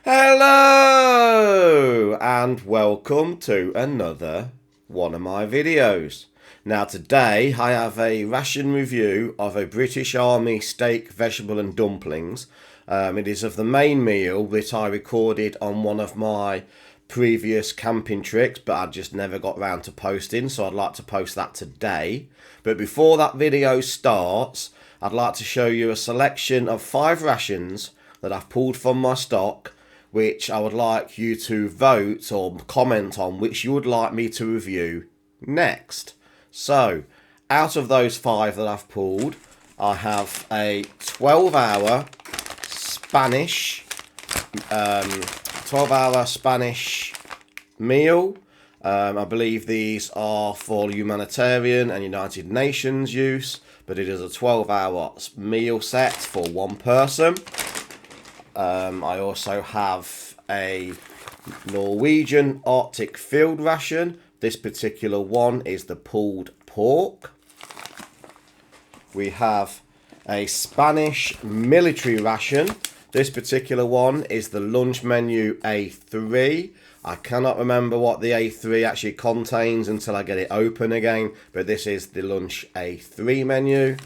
Hello and welcome to another one of my videos. Now today I have a ration review of a British Army steak, vegetable and dumplings. It is of the main meal that I recorded on one of my previous camping trips, but I just never got round to posting, so I'd like to post that today. But before that video starts, I'd like to show you a selection of 5 rations that I've pulled from my stock, which I would like you to vote or comment on which you would like me to review next. So, out of those 5 that I've pulled, I have a 12-hour Spanish meal. I believe these are for humanitarian and United Nations use, but it is a 12-hour meal set for one person. I also have a Norwegian Arctic field ration. This particular one is the pulled pork. We have a Spanish military ration. This particular one is the lunch menu A3. I cannot remember what the A3 actually contains until I get it open again, but this is the lunch A3 menu.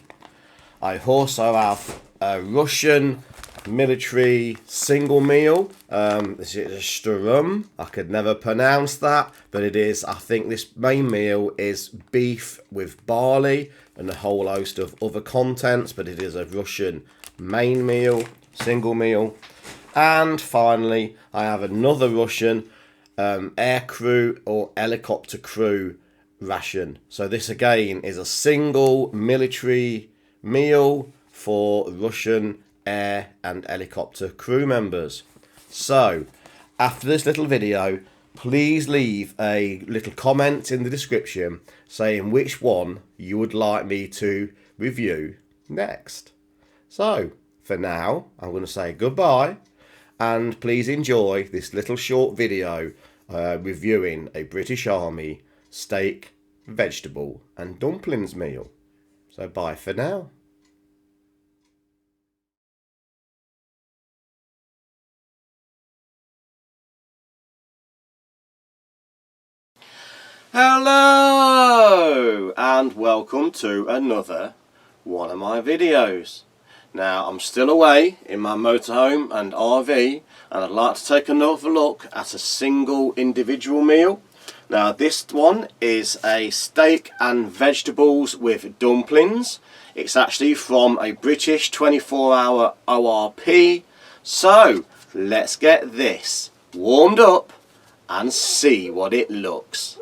I also have a Russian military single meal. This is a Sturum. I could never pronounce that, but it is, I think this main meal is beef with barley and a whole host of other contents, but it is a Russian main meal, single meal. And finally, I have another Russian air crew or helicopter crew ration. So this again is a single military meal for Russian air and helicopter crew members. So after this little video, please leave a little comment in the description saying which one you would like me to review next. So for now, I'm going to say goodbye, and please enjoy this little short video reviewing a British Army steak, vegetable and dumplings meal. So bye for now. Hello and welcome to another one of my videos. Now I'm still away in my motorhome and RV, and I'd like to take another look at a single individual meal. Now this one is a steak and vegetables with dumplings. It's actually from a British 24-hour ORP. So let's get this warmed up and see what it looks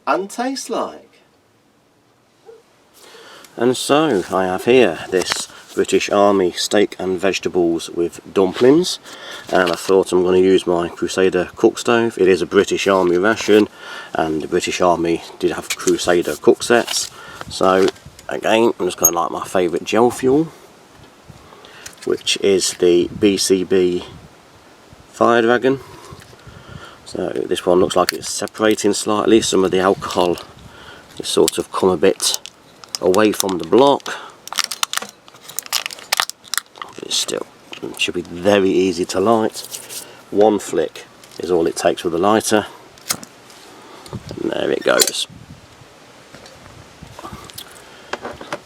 and tastes like. And so I have here this British Army steak and vegetables with dumplings, and I thought I'm going to use my Crusader cook stove. It is a British Army ration, and the British Army did have Crusader cook sets. So again, I'm just going to light my favourite gel fuel, which is the BCB Fire Dragon. So this one looks like it's separating slightly. Some of the alcohol is sort of come a bit away from the block. But it still should be very easy to light. One flick is all it takes with a lighter. And there it goes.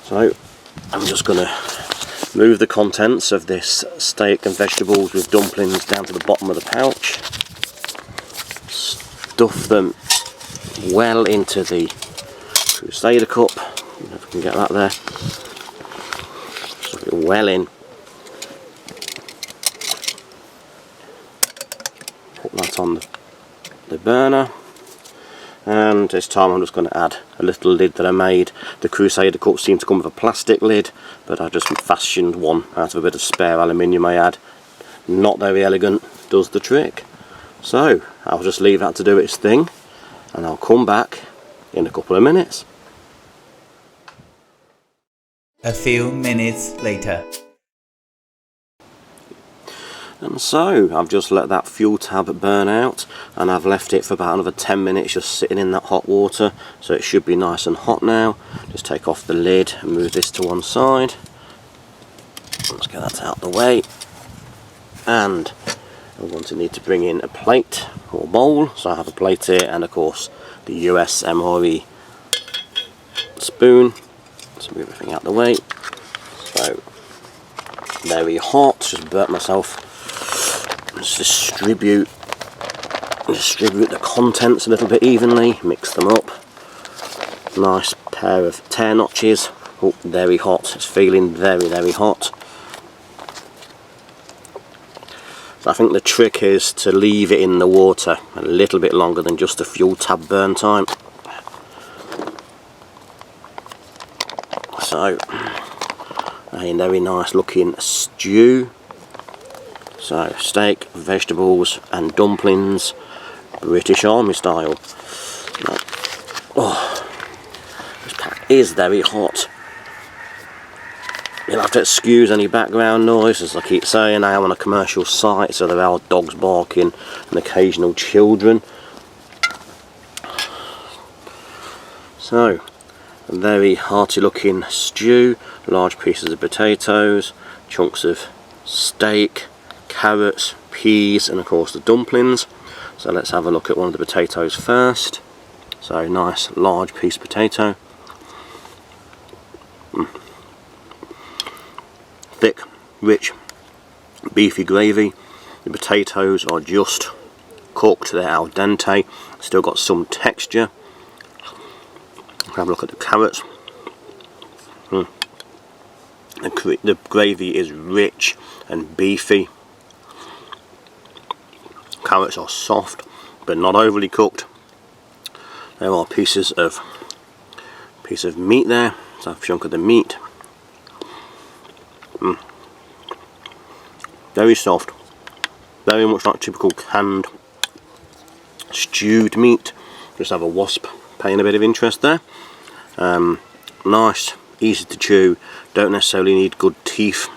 So I'm just going to move the contents of this steak and vegetables with dumplings down to the bottom of the pouch. Stuff them well into the Crusader cup, if we can get that there. Stuff it well in. Put that on the burner, and this time I'm just going to add a little lid that I made. The Crusader cups seem to come with a plastic lid, but I just fashioned one out of a bit of spare aluminium I had. Not very elegant, does the trick. So I'll just leave that to do its thing, and I'll come back in a couple of minutes. A few minutes later. And so I've just let that fuel tab burn out, and I've left it for about another 10 minutes just sitting in that hot water, so it should be nice and hot now. Just take off the lid and move this to one side. Let's get that out of the way. And I'm going to need to bring in a plate or bowl, so I have a plate here, and of course the US MRE spoon. Let's move everything out of the way. So, very hot, just burnt myself. Let's distribute the contents a little bit evenly, mix them up. Nice pair of tear notches. Oh, very hot, it's feeling very, very hot. So I think the trick is to leave it in the water a little bit longer than just a fuel tab burn time. So, a very nice looking stew. So, steak, vegetables and dumplings, British Army style. Now, oh, this pack is very hot. You'll have to excuse any background noise, as I keep saying. I am on a commercial site, so there are dogs barking and occasional children. So, a very hearty looking stew, large pieces of potatoes, chunks of steak, carrots, peas, and of course the dumplings. So let's have a look at one of the potatoes first. So, nice large piece of potato. Thick, rich, beefy gravy. The potatoes are just cooked, they're al dente, still got some texture. Have a look at the carrots. The gravy is rich and beefy. Carrots are soft but not overly cooked. There are pieces of meat there, so a chunk of the meat. Very soft, very much like typical canned stewed meat. Just have a wasp paying a bit of interest there. Nice, easy to chew, don't necessarily need good teeth.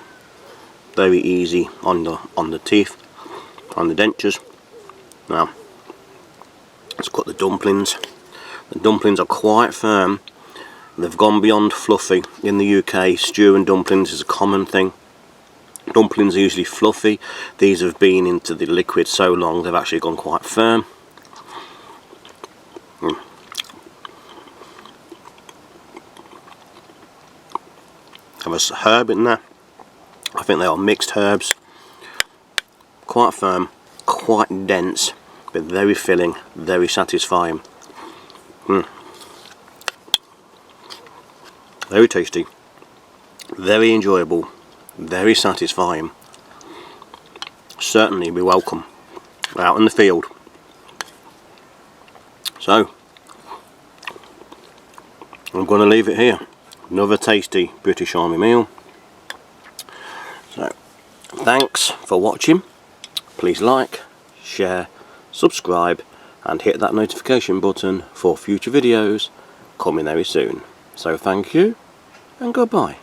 Very easy on the teeth, on the dentures. Now, let's cut the dumplings. The dumplings are quite firm. They've gone beyond fluffy. In the UK, stew and dumplings is a common thing. Dumplings are usually fluffy. These have been into the liquid so long they've actually gone quite firm. Have a herb in there. I think they are mixed herbs. Quite firm, quite dense, but very filling, very satisfying. Very tasty, very enjoyable, very satisfying. Certainly be welcome out in the field. So, I'm going to leave it here. Another tasty British Army meal. So, thanks for watching. Please like, share, subscribe and hit that notification button for future videos coming very soon. So thank you and goodbye.